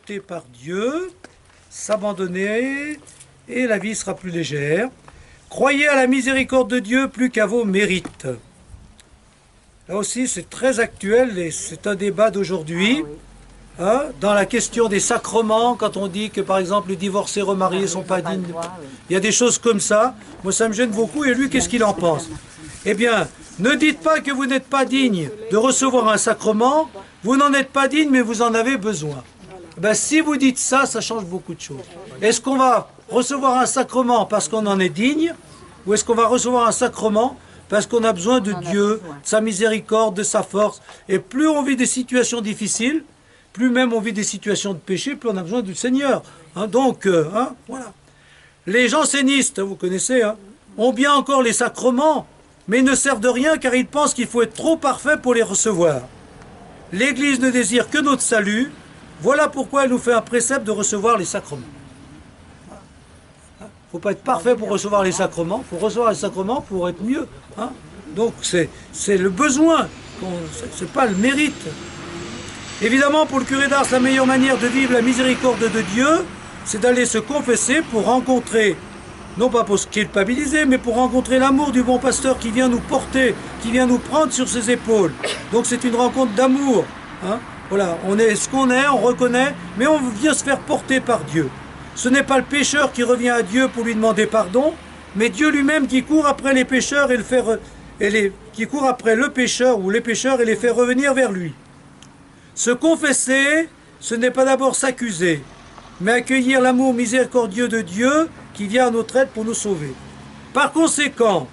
porter par Dieu, s'abandonner, et la vie sera plus légère. Croyez à la miséricorde de Dieu plus qu'à vos mérites. Là aussi, c'est très actuel et c'est un débat d'aujourd'hui. Hein, dans la question des sacrements, quand on dit que, par exemple, les divorcés remariés ne sont pas dignes, il y a des choses comme ça. Moi, ça me gêne beaucoup. Et lui, qu'est-ce qu'il en pense? Eh bien, ne dites pas que vous n'êtes pas digne de recevoir un sacrement. Vous n'en êtes pas digne, mais vous en avez besoin. Ben, si vous dites ça, ça change beaucoup de choses. Est-ce qu'on va recevoir un sacrement parce qu'on en est digne, ou est-ce qu'on va recevoir un sacrement parce qu'on a besoin de Dieu, de sa miséricorde, de sa force? Et plus on vit des situations difficiles, plus même on vit des situations de péché, plus on a besoin du Seigneur. Hein, donc, voilà. Les jansénistes, vous connaissez, ont bien encore les sacrements, mais ils ne servent de rien car ils pensent qu'il faut être trop parfait pour les recevoir. L'Église ne désire que notre salut. Voilà pourquoi elle nous fait un précepte de recevoir les sacrements. Il ne faut pas être parfait pour recevoir les sacrements, il faut recevoir les sacrements pour être mieux. Hein. Donc c'est le besoin, ce n'est pas le mérite. Évidemment, pour le curé d'Ars, la meilleure manière de vivre la miséricorde de Dieu, c'est d'aller se confesser pour rencontrer, non pas pour se culpabiliser, mais pour rencontrer l'amour du bon pasteur qui vient nous porter, qui vient nous prendre sur ses épaules. Donc c'est une rencontre d'amour. Hein. Voilà, on est ce qu'on est, on reconnaît, mais on vient se faire porter par Dieu. Ce n'est pas le pécheur qui revient à Dieu pour lui demander pardon, mais Dieu lui-même qui court après les pécheurs et qui court après le pécheur ou les pécheurs et les fait revenir vers lui. Se confesser, ce n'est pas d'abord s'accuser, mais accueillir l'amour miséricordieux de Dieu qui vient à notre aide pour nous sauver. Par conséquent,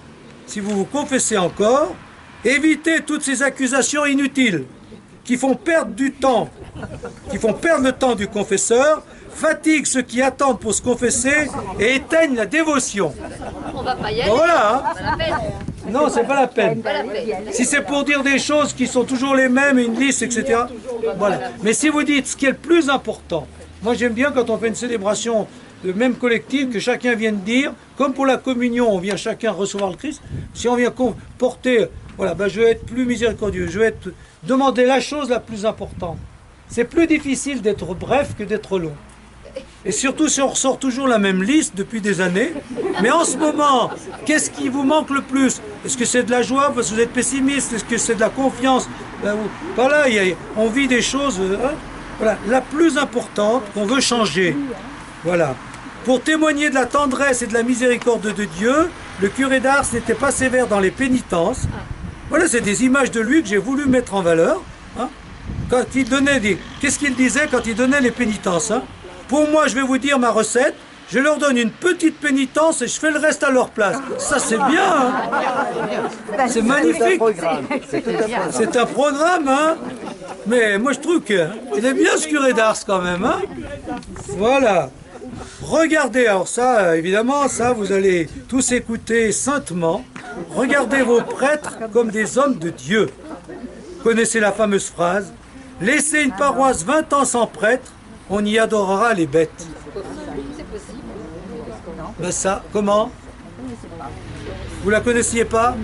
si vous vous confessez encore, évitez toutes ces accusations inutiles qui font perdre du temps, qui font perdre le temps du confesseur, fatiguent ceux qui attendent pour se confesser et éteignent la dévotion. On va pas y aller. Bon, voilà. Pas la peine. Non, c'est pas la peine. Si c'est pour dire des choses qui sont toujours les mêmes, une liste, etc. Voilà. Mais si vous dites ce qui est le plus important, moi j'aime bien quand on fait une célébration de même collective, que chacun vienne dire, comme pour la communion, on vient chacun recevoir le Christ, si on vient porter, voilà, ben je vais être plus miséricordieux, je vais demander la chose la plus importante. C'est plus difficile d'être bref que d'être long. Et surtout si on ressort toujours la même liste depuis des années. Mais en ce moment, qu'est-ce qui vous manque le plus? Est-ce que c'est de la joie parce que vous êtes pessimiste? Est-ce que c'est de la confiance? Voilà, on vit des choses. Voilà, la plus importante qu'on veut changer. Voilà. Pour témoigner de la tendresse et de la miséricorde de Dieu, le curé d'Ars n'était pas sévère dans les pénitences. Voilà, c'est des images de lui que j'ai voulu mettre en valeur. Hein. Quand il donnait qu'est-ce qu'il disait quand il donnait les pénitences, hein? Pour moi, je vais vous dire ma recette. Je leur donne une petite pénitence et je fais le reste à leur place. Ça, c'est bien. Hein. C'est magnifique. C'est un programme. Hein. Mais moi, je trouve qu'il est bien ce curé d'Ars quand même. Hein. Voilà. Regardez, alors ça, évidemment, ça, vous allez tous écouter saintement. Regardez vos prêtres comme des hommes de Dieu. Vous connaissez la fameuse phrase, « Laissez une paroisse 20 ans sans prêtre, on y adorera les bêtes. » Ben ça, comment? Vous la connaissiez pas?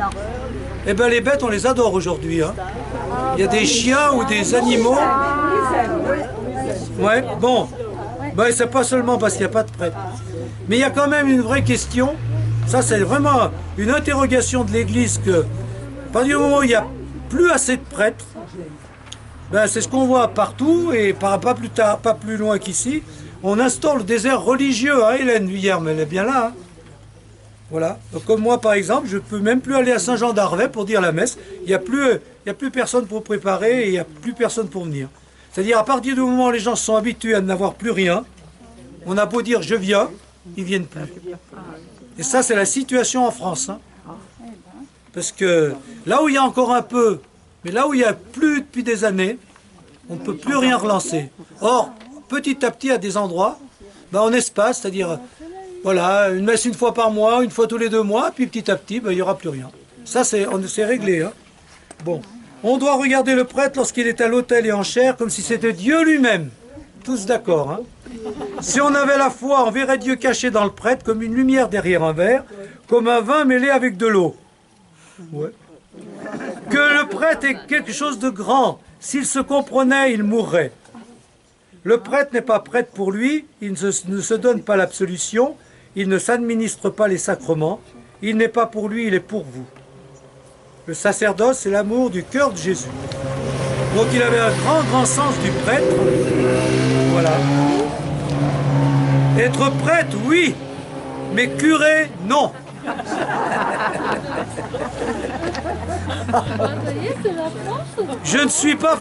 Eh bien les bêtes, on les adore aujourd'hui. Hein. Il y a des chiens ou des animaux. Ouais, bon. Ben, c'est pas seulement parce qu'il n'y a pas de prêtre. Mais il y a quand même une vraie question. Ça, c'est vraiment une interrogation de l'Église que, à partir du moment où il n'y a plus assez de prêtres, ben, c'est ce qu'on voit partout, et pas plus loin qu'ici, on instaure le désert religieux, hein, Hélène Vuillard, mais elle est bien là. Hein. Voilà. Donc, comme moi, par exemple, je ne peux même plus aller à Saint-Jean d'Arvey pour dire la messe. Il n'y a plus personne pour préparer et il n'y a plus personne pour venir. C'est-à-dire, à partir du moment où les gens se sont habitués à n'avoir plus rien, on a beau dire « je viens », ils ne viennent plus. Et ça, c'est la situation en France. Hein. Parce que là où il y a encore un peu, mais là où il n'y a plus depuis des années, on ne peut plus rien relancer. Or, petit à petit, à des endroits, ben, on espace, c'est-à-dire, voilà, une messe une fois par mois, une fois tous les 2 mois, puis petit à petit, ben, il n'y aura plus rien. Ça, c'est réglé. Hein. Bon. On doit regarder le prêtre lorsqu'il est à l'autel et en chair, comme si c'était Dieu lui-même. Tous d'accord. Hein. Si on avait la foi, on verrait Dieu caché dans le prêtre, comme une lumière derrière un verre, comme un vin mêlé avec de l'eau. Ouais. Que le prêtre est quelque chose de grand. S'il se comprenait, il mourrait. Le prêtre n'est pas prêtre pour lui, il ne se donne pas l'absolution, il ne s'administre pas les sacrements, il n'est pas pour lui, il est pour vous. Le sacerdoce, c'est l'amour du cœur de Jésus. Donc il avait un grand sens du prêtre. Voilà. Être prêtre, oui, mais curé, non. Je ne suis pas